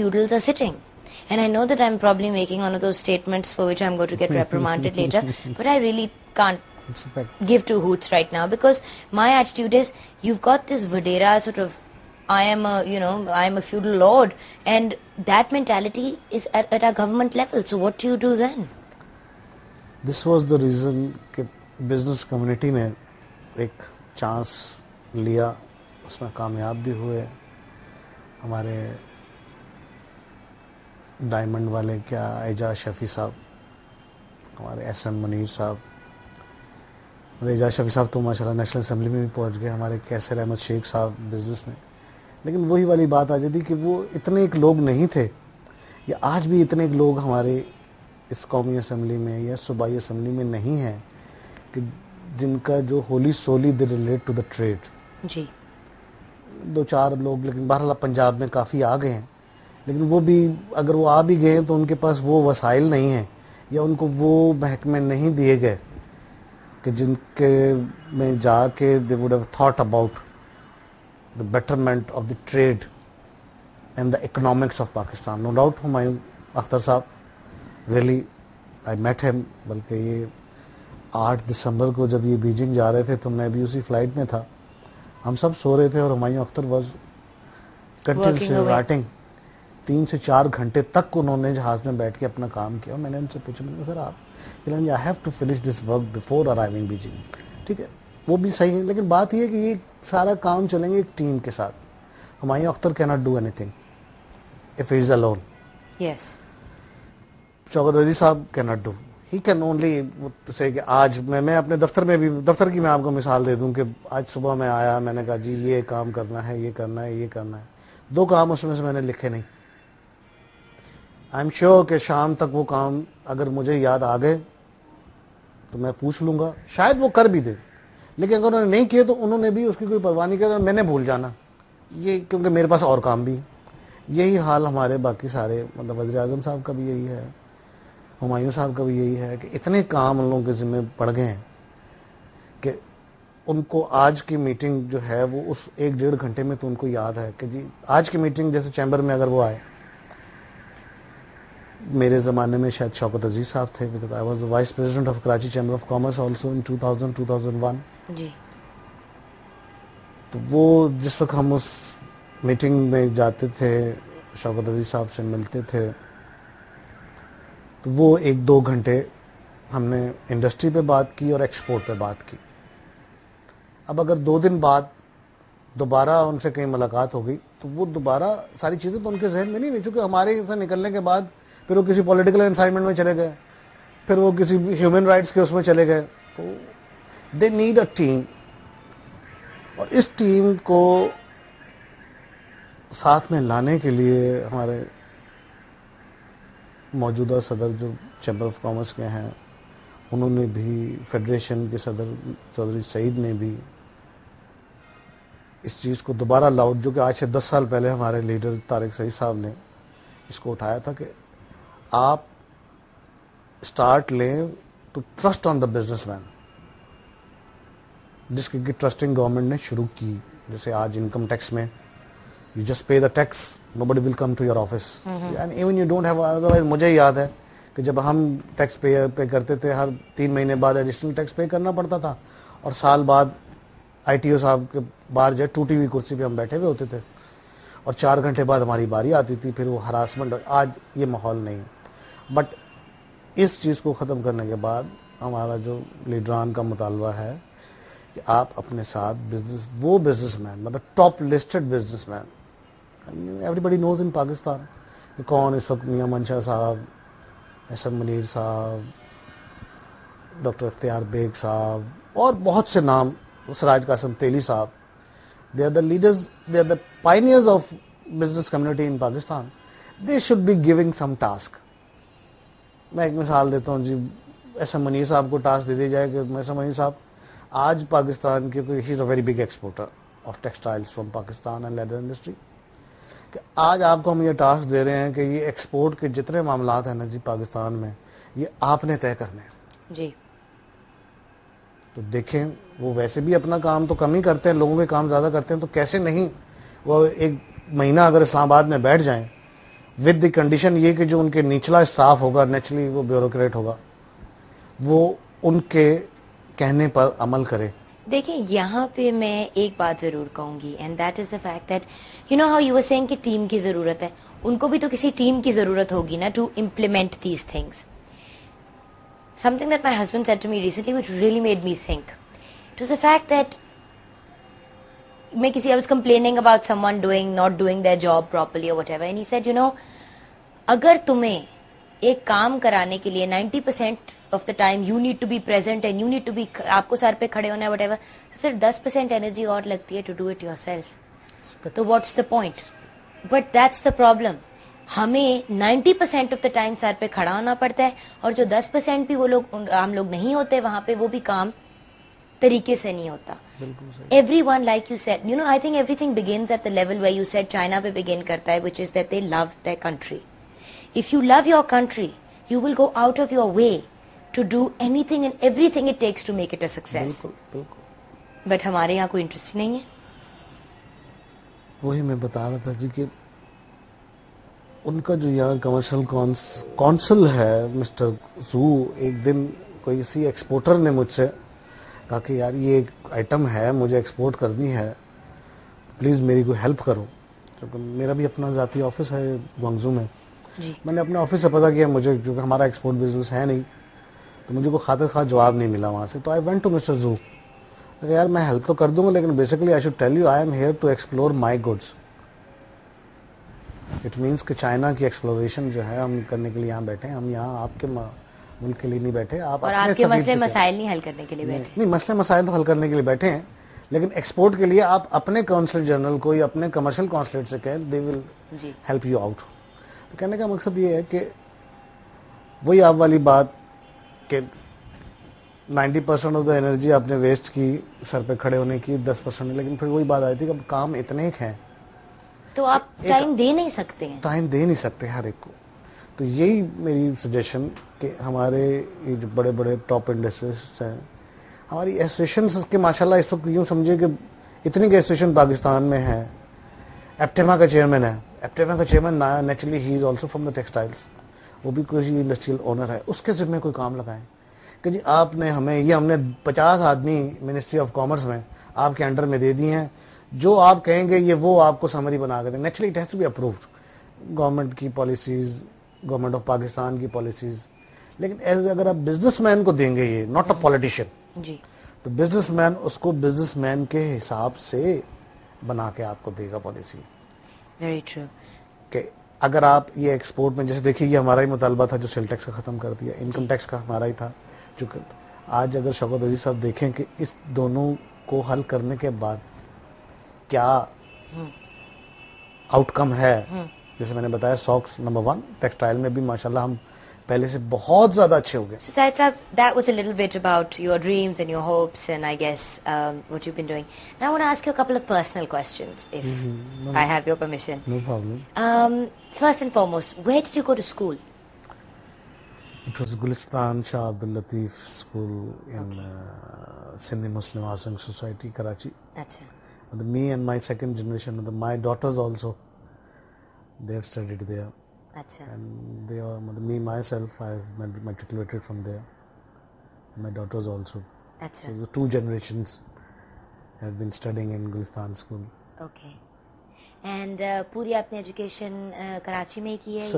feudals are sitting. And I know that I'm probably making one of those statements for which I'm going to get reprimanded later, but I really can't give two hoots right now, because my attitude is, you've got this Vadera sort of, I am a feudal lord, and that mentality is at our government level. So what do you do then? This was the reason کہ business community نے ایک chance لیا, اس میں کامیاب بھی ہوئے. ہمارے diamond والے کیا اعجاز شفیع صاحب, ہمارے ایس ایم منیر صاحب, اعجاز شفیع صاحب تو ماشاء اللہ نیشنل اسمبلی میں بھی پہنچ گئے, ہمارے کیسر احمد شیخ صاحب بزنس میں. لیکن وہی والی بات آ جاتی کہ وہ اتنے ایک لوگ نہیں تھے, یا آج بھی اتنے ایک لوگ ہمارے اس قومی اسمبلی میں یا صوبائی اسمبلی میں نہیں ہیں کہ جن کا جو wholly solely they relate to the trade. جی, دو چار لوگ, لیکن بہرحال پنجاب میں کافی آ گئے ہیں, لیکن وہ بھی اگر وہ آ بھی گئے ہیں تو ان کے پاس وہ وسائل نہیں ہیں, یا ان کو وہ محکمے نہیں دیے گئے کہ جن کے میں جا کے they would have thought about the betterment of the trade and the economics of Pakistan. No doubt Humayun Akhtar صاحب, really I met him, بلکہ یہ 8 دسمبر کو جب یہ بیجنگ جا رہے تھے تو میں بھی اسی فلائٹ میں تھا, ہم سب سو رہے تھے اور Humayun Akhtar was continuously writing. 3 سے 4 گھنٹے تک انہوں نے جہاز میں بیٹھ کے اپنا کام کیا. میں نے ان سے پوچھا, میں نے کہا سر آپ I have to finish this work before arriving Beijing. ٹھیک ہے, وہ بھی صحیح ہے, لیکن بات یہ ہے کہ یہ سارا کام چلیں گے ایک ٹیم کے ساتھ. Humayun Akhtar cannot do anything if he is alone. Yes. Shaukat Aziz صاحب cannot do. He can only say کہ آج میں اپنے دفتر میں بھی, دفتر کی میں آپ کو مثال دے دوں کہ آج صبح میں آیا, میں نے کہا جی یہ کام کرنا ہے, یہ کرنا ہے, یہ کرنا ہے. 2 کام اس میں سے میں نے لکھے نہیں. آئی ایم شیور کہ شام تک وہ کام اگر مجھے یاد آ گئے تو میں پوچھ لوں گا, شاید وہ کر بھی دے, لیکن اگر انہوں نے نہیں کیے تو انہوں نے بھی اس کی کوئی پرواہ نہیں کیا, میں نے بھول جانا یہ, کیونکہ میرے پاس اور کام بھی. یہی حال ہمارے باقی سارے, مطلب وزیر اعظم صاحب کا بھی یہی ہے, ہمایوں صاحب کا بھی یہی ہے کہ اتنے کام ان لوگوں کے ذمہ پڑ گئے ہیں کہ ان کو آج کی میٹنگ جو ہے وہ اس 1-1.5 گھنٹے میں تو ان کو یاد ہے کہ جی آج کی میٹنگ, جیسے چیمبر میں اگر وہ آئے, میرے زمانے میں شاید شوکت عزیز صاحب تھے, because I was the vice president of Karachi Chamber of Commerce also in 2000-2001. جی, تو وہ جس وقت ہم اس میٹنگ میں جاتے تھے, شوکت عزیز صاحب سے ملتے تھے, تو وہ 1-2 گھنٹے ہم نے انڈسٹری پہ بات کی اور ایکسپورٹ پہ بات کی. اب اگر 2 دن بعد دوبارہ ان سے کہیں ملاقات ہو گئی تو وہ دوبارہ ساری چیزیں تو ان کے ذہن میں نہیں ہوئی, چونکہ ہمارے سے نکلنے کے بعد پھر وہ کسی پولیٹیکل انسائنمنٹ میں چلے گئے, پھر وہ کسی ہیومن رائٹس کے اس میں چلے گئے. تو دے نیڈ اے ٹیم, اور اس ٹیم کو ساتھ میں لانے کے لیے ہمارے موجودہ صدر جو چیمبر آف کامرس کے ہیں, انہوں نے بھی, فیڈریشن کے صدر چودھری سعید نے بھی اس چیز کو دوبارہ لاؤڈ, جو کہ آج سے 10 سال پہلے ہمارے لیڈر طارق سعید صاحب نے اس کو اٹھایا تھا کہ آپ اسٹارٹ لیں to trust on the businessman, جس کی ٹرسٹنگ گورنمنٹ نے شروع کی. جیسے آج انکم ٹیکس میں you just pay the tax, nobody will come to your office, and even you don't have, otherwise مجھے یاد ہے کہ جب ہم ٹیکس پے کرتے تھے, ہر 3 مہینے بعد ایڈیشنل ٹیکس پے کرنا پڑتا تھا, اور سال بعد آئی ٹی او صاحب کے باہر جو ٹوٹی ہوئی کرسی پہ ہم بیٹھے ہوئے ہوتے تھے, اور 4 گھنٹے بعد ہماری باری آتی تھی, پھر وہ ہراسمنٹ. آج یہ ماحول نہیں. بٹ اس چیز کو ختم کرنے کے بعد ہمارا جو لیڈران کا مطالبہ ہے کہ آپ اپنے ساتھ وہ بزنس مین, مطلب top listed businessman, everybody knows in Pakistan کہ کون اس وقت, میاں منشا صاحب, ایس ایم منیر صاحب, ڈاکٹر اختیار بیگ صاحب, اور بہت سے نام, سراج قاسم تیلی صاحب. They are the leaders, they are the pioneers of business community in Pakistan. They should be giving some task. میں ایک مثال دیتا ہوں جی, ایس ایم منیر صاحب کو ٹاسک دے دی جائے کہ ایس ایم منیر صاحب آج پاکستان کے, he is a very big exporter of textiles from Pakistan and leather industry, کہ آج آپ کو ہم یہ ٹاسک دے رہے ہیں کہ یہ ایکسپورٹ کے جتنے معاملات ہیں نا جی پاکستان میں, یہ آپ نے طے کرنے ہیں. جی, تو دیکھیں وہ ویسے بھی اپنا کام تو کم ہی کرتے ہیں, لوگوں کے کام زیادہ کرتے ہیں, تو کیسے نہیں وہ 1 مہینہ اگر اسلام آباد میں بیٹھ جائیں, ود دی کنڈیشن یہ کہ جو ان کے نچلا اسٹاف ہوگا نیچرلی وہ بیوروکریٹ ہوگا, وہ ان کے کہنے پر عمل کرے. دیکھیں یہاں پہ میں ایک بات ضرور کہوں گی, and that is the fact that you know how you were seeing کہ ٹیم کی ضرورت ہے, ان کو بھی تو کسی ٹیم کی ضرورت ہوگی نا to implement these things. Something that my husband said to me recently which really made me think. It was the fact that I was complaining about someone not doing their job properly or whatever, and he said, you know, agar tumhe ایک کام کرانے کے لیے 90% of the time you need to be present and you need to be, آپ کو سر پہ کھڑے ہونا ہے whatever, تو صرف 10% انرجی اور لگتی ہے to do it yourself. تو what's the point? But that's the problem. ہمیں 90% آف دا ٹائم سر پہ کھڑا ہونا پڑتا ہے, اور جو 10% بھی وہ لوگ ہم لوگ نہیں ہوتے وہاں پہ, وہ بھی کام طریقے سے نہیں ہوتا. Everyone like you said, you know I think everything begins at the level where you said China پہ بگن کرتا ہے, which is that they love their country. If you love your country you will go out of your way to do anything and everything it takes to make it a success. But ہمارے یہاں کوئی interest نہیں ہے. وہی میں بتا رہا تھا جی کہ ان کا جو یہاں کمرشل کونسل ہے مسٹر زو, ایک دن کوئی اسی ایکسپورٹر نے مجھ سے کہا کہ یار یہ ایک آئٹم ہے مجھے ایکسپورٹ کرنی ہے, پلیز میری کوئی ہیلپ کرو. کیونکہ میرا بھی اپنا ذاتی آفس ہے گوانگزو میں, میں نے اپنے آفس سے پتا کیا, مجھے کیونکہ ہمارا ایکسپورٹ بزنس ہے نہیں تو مجھے کوئی خاطر خواہ جواب نہیں ملا وہاں سے. تو I went to Mr Zhou, یار میں ہیلپ تو کر دوں گا لیکن basically I should tell you I am here to explore my goods. It means کہ چائنا کی ایکسپلوریشن جو ہے ہم کرنے کے لیے یہاں بیٹھے ہیں, ہم یہاں آپ کے ملک کے لیے نہیں بیٹھے. آپ کے مسئلے مسائل نہیں حل کرنے کے لیے بیٹھے. نہیں, مسئلے مسائل تو حل کرنے کے لیے بیٹھے ہیں, لیکن ایکسپورٹ کے لیے آپ اپنے کونسل جنرل کو یا اپنے کمرشل کونسلیٹ سے کہیں, دے ول ہیلپ یو آؤٹ. کہنے کا مقصد یہ ہے کہ وہی آپ والی بات کہ 90% آف دا انرجی آپ نے ویسٹ کی سر پہ کھڑے ہونے کی, 10%, لیکن پھر وہی بات آئی تھی کہ اب کام اتنے ایک ہیں تو آپ ٹائم دے نہیں سکتے ہیں, ٹائم دے نہیں سکتے ہر ایک کو. تو یہی میری سجیشن کہ ہمارے یہ جو بڑے بڑے ٹاپ انڈسٹریز ہیں, ہماری ایسوسیشنس کے ماشاءاللہ اس وقت یوں سمجھے کہ اتنی کہ ایسوسیشن پاکستان میں ہے. ایپٹیما کا چیئرمین ہے, ایپٹیما کا chairman naturally he is also from the textiles, وہ بھی کوئی انڈسٹریل اونر ہے. اس کے ذمہ کوئی کام لگائیں کہ جی آپ نے ہمیں یہ, ہم نے 50 آدمی منسٹری آف کامرس میں آپ کے انڈر میں دے دی ہیں, جو آپ کہیں گے یہ وہ آپ کو سمری بنا کے دیں. Naturally it has to be approved, government کی پالیسیز, گورنمنٹ آف پاکستان کی پالیسیز. لیکن اگر آپ بزنس مین کو دیں گے یہ, ناٹ اے پولیٹیشین, تو بزنس مین اس کو بزنس مین کے حساب سے بنا کے آپ کو دے گا پالیسی. Very true. کہ اگر آپ یہ ایکسپورٹ میں, جیسے دیکھیے یہ ہمارا ہی مطالبہ تھا جو سیل ٹیکس کا ختم کر دیا, انکم ٹیکس کا ہمارا ہی تھا. چونکہ آج اگر شوکت عزیز صاحب دیکھیں کہ اس دونوں کو حل کرنے کے بعد کیا آؤٹ کم ہے, جیسے میں نے بتایا ساکس نمبر 1, ٹیکسٹائل میں بھی ماشاءاللہ ہم پہلے سے بہت زیادہ اچھے ہو گئے. So Syed Saab, that was a little bit about your dreams and your hopes and I guess what you've been doing. Now I want to ask you a couple of personal questions if I have your permission. No problem. First and foremost, where did you go to school? It was Gulistan Shah Abdul Latif School in Sindhi Muslim Housing Society, Karachi. Achha. Me and my second generation, my daughters also, they have studied there. Achha. And they are, me myself, I matriculated from there. My daughters also. Achha. So the 2 generations have been studying in Gulistan School. Okay. And پوری آپ نے education Karachi میں ہی کی ہے؟